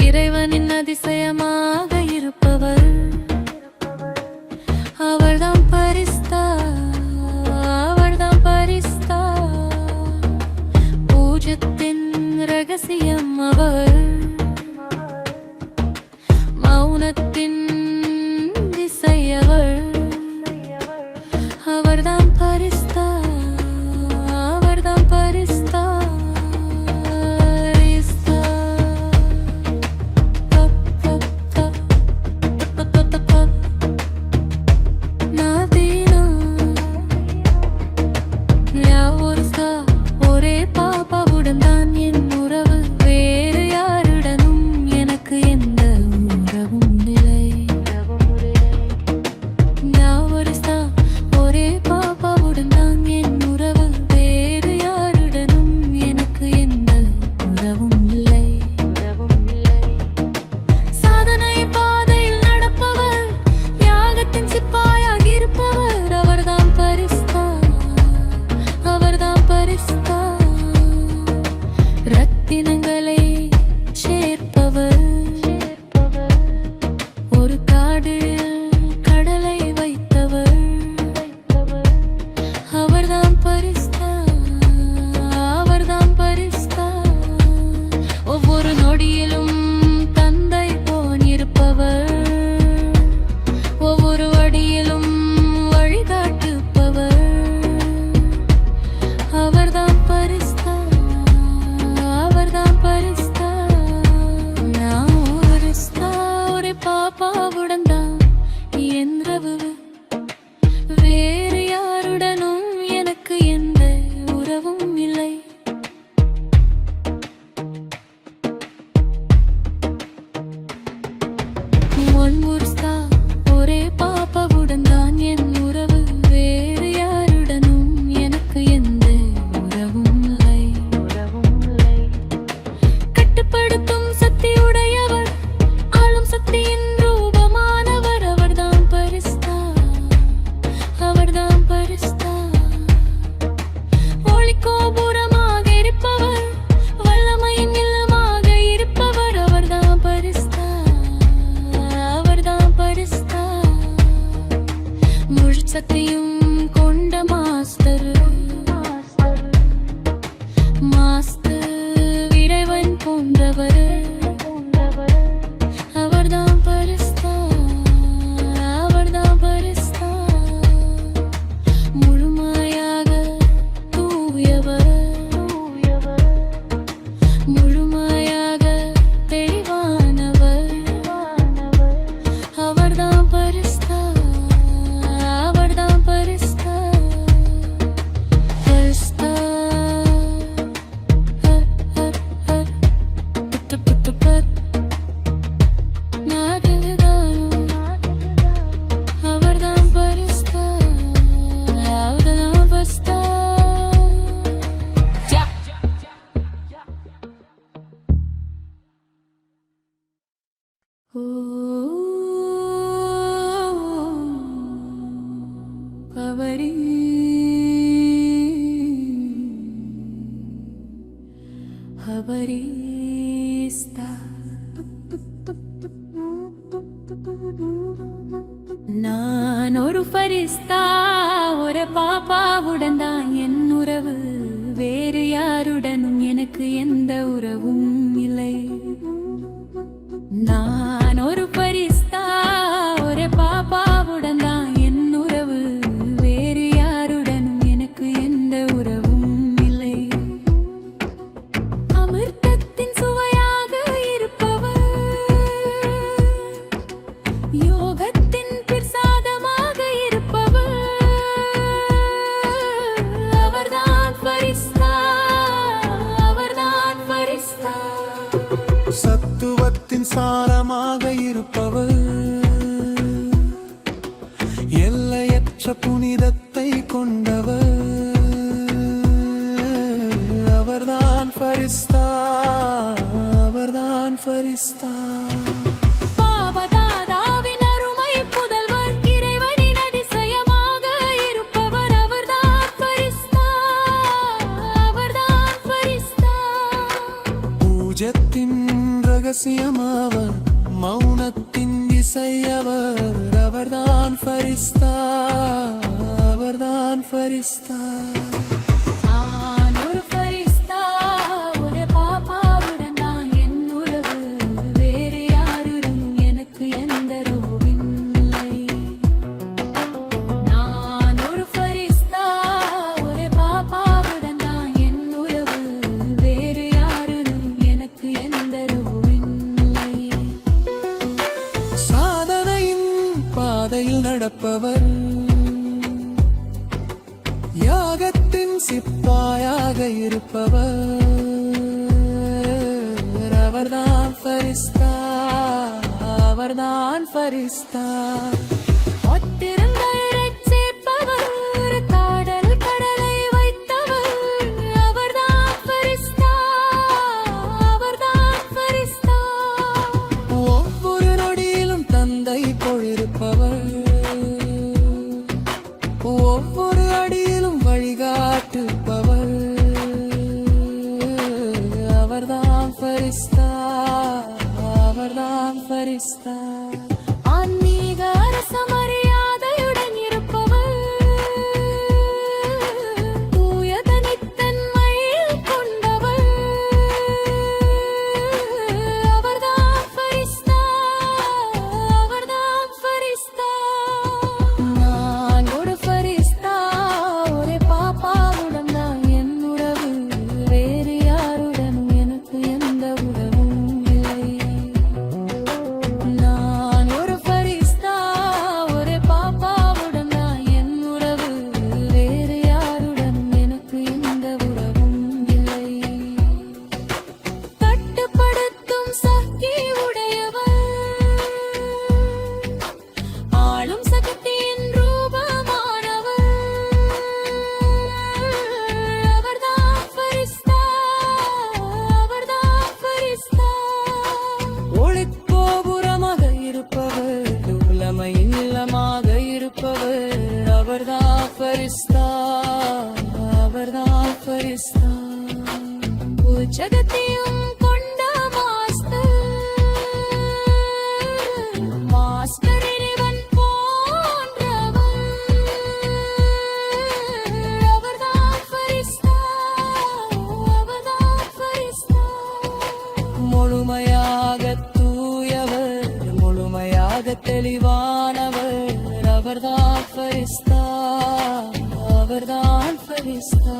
இறைவனின் அதிசயமாக இருப்பவர் அவள்தான் பரிஸ்தா, அவள்தான் பரிஸ்தா. பூஜத்தின் ரகசியம் அவள், மௌனத்தின் திசையவள். அவர்தான் பரிஸ்தா, அவர்தான் பரிஸ்தா. சக்தியும் கொண்ட மாஸ்டர், மாஸ்டர் இறைவன் போன்றவர். அவர்தான் பரிஸ்தா, அவர்தான் பரிஸ்தா. முழுமையாக தூயவர், முழுமையாக தெளிவானவர். அவர்தான் பரிஸ்தா, Habarista. நான் ஒரு ஃபரிஸ்தா, ஒரு பாப்பாவுடன் தான் என் உறவு. வேறு யாருடனும் எனக்கு எந்த உறவும் இல்லை. நான் ஒரு ஃபரிஸ்தா, ஒரு பாப்பாவுடன் தான் என் உறவு. வேறு யாருடனும் எனக்கு எந்த உறவும் இல்லை. அமிர்தத்தின் சுவையாக இருப்பவர், யோகத்தின் பிரசாதமாக இருப்பவர், அவர்தான் ஃபரிஸ்தா, அவர்தான் ஃபரிஸ்தா. சத்துவத்தின் சாரமாக இருப்பவர், எல்லையற்ற புனிதத்தை கொண்டவர், அவர்தான் ஃபரிஸ்தா, அவர்தான் ஃபரிஸ்தா. பாவதாதாவின் அருமை புதல்வர், இறைவனின் அதிசயமாக இருப்பவர், அவர்தான் ஃபரிஸ்தா, அவர்தான் ஃபரிஸ்தா. பூஜத்தின் ரகசியமவர், மௌனத்தின் இசையவர், அவர்தான் ஃபரிஸ்தா, அவர்தான் ஃபரிஸ்தா. நான் ஒரு ஃபரிஸ்தா, ஒரு பாப்பாவுடன் தான் என் உறவு. வேறு யாருடன் எனக்கு எந்த உறவும் இல்லை. நான் ஒரு ஃபரிஸ்தா, ஒரு பாப்பாவுடன் தான் என் உறவு. வேறு யாருடன் எனக்கு எந்த உறவும் இல்லை. சாதனையின் பாதையில் நடப்பவர், யாகத்தின் சிப்பாயாக இருப்பவர், அவர்தான் ஃபரிஸ்தா, அவர்தான் ஃபரிஸ்தா. ஒத்திருந்த இரைச் சேர்ப்பவர், காடல் கடலை வைத்தவர், அவர்தான் ஃபரிஸ்தா, அவர்தான் ஃபரிஸ்தா. ஒவ்வொரு நொடியிலும் தந்தை போலிருப்பவர், ஒவ்வொரு அடியிலும் வழிகாட்டுப்பவர், அவர்தான் ஃபரிஸ்தா, அவர்தான் ஃபரிஸ்தா. ஆன்மீக அரச மரியாதையுடன் இருப்பவர், தூய தனித்தன்மையில் கொண்டவர், அவர்தான் ஃபரிஸ்தா, அவர்தான் ஃபரிஸ்தா. நான் ஒரு ஃபரிஸ்தா, ஒரு பாப்பாவுடன் தான் என் உறவு. வேறு யாருடனும் எனக்கு எந்த உறவும் இல்லை. நான் ஒரு ஃபரிஸ்தா, ஒரு பாப்பாவுடன் தான் என் உறவு. வேறு யாருடனும் எனக்கு எந்த உறவும் இல்லை. கட்டுப்படுத்தும் சக்தி உடையவர், ஆளும் சக்தியின் ரூபமானவர், அவர்தான் ஃபரிஸ்தா, அவர்தான் ஃபரிஸ்தா. ஒளிக்கோபுரமாக இருப்பவர், உலமையின் இல்லமாக இருப்பவர், அவர்தான் ஃபரிஸ்தா, அவர்தான் ஃபரிஸ்தா. உச்சகத்தையும் கொண்ட மாஸ்டர் இறைவன் போன்றவர், அவர்தான் ஃபரிஸ்தா, அவர்தான் ஃபரிஸ்தா. முழுமையாக தூயவர், முழுமையாக தெளிவானவர், அவர்தான் ஃபரிஸ்தா, அவர்தான் ஃபரிஸ்தா.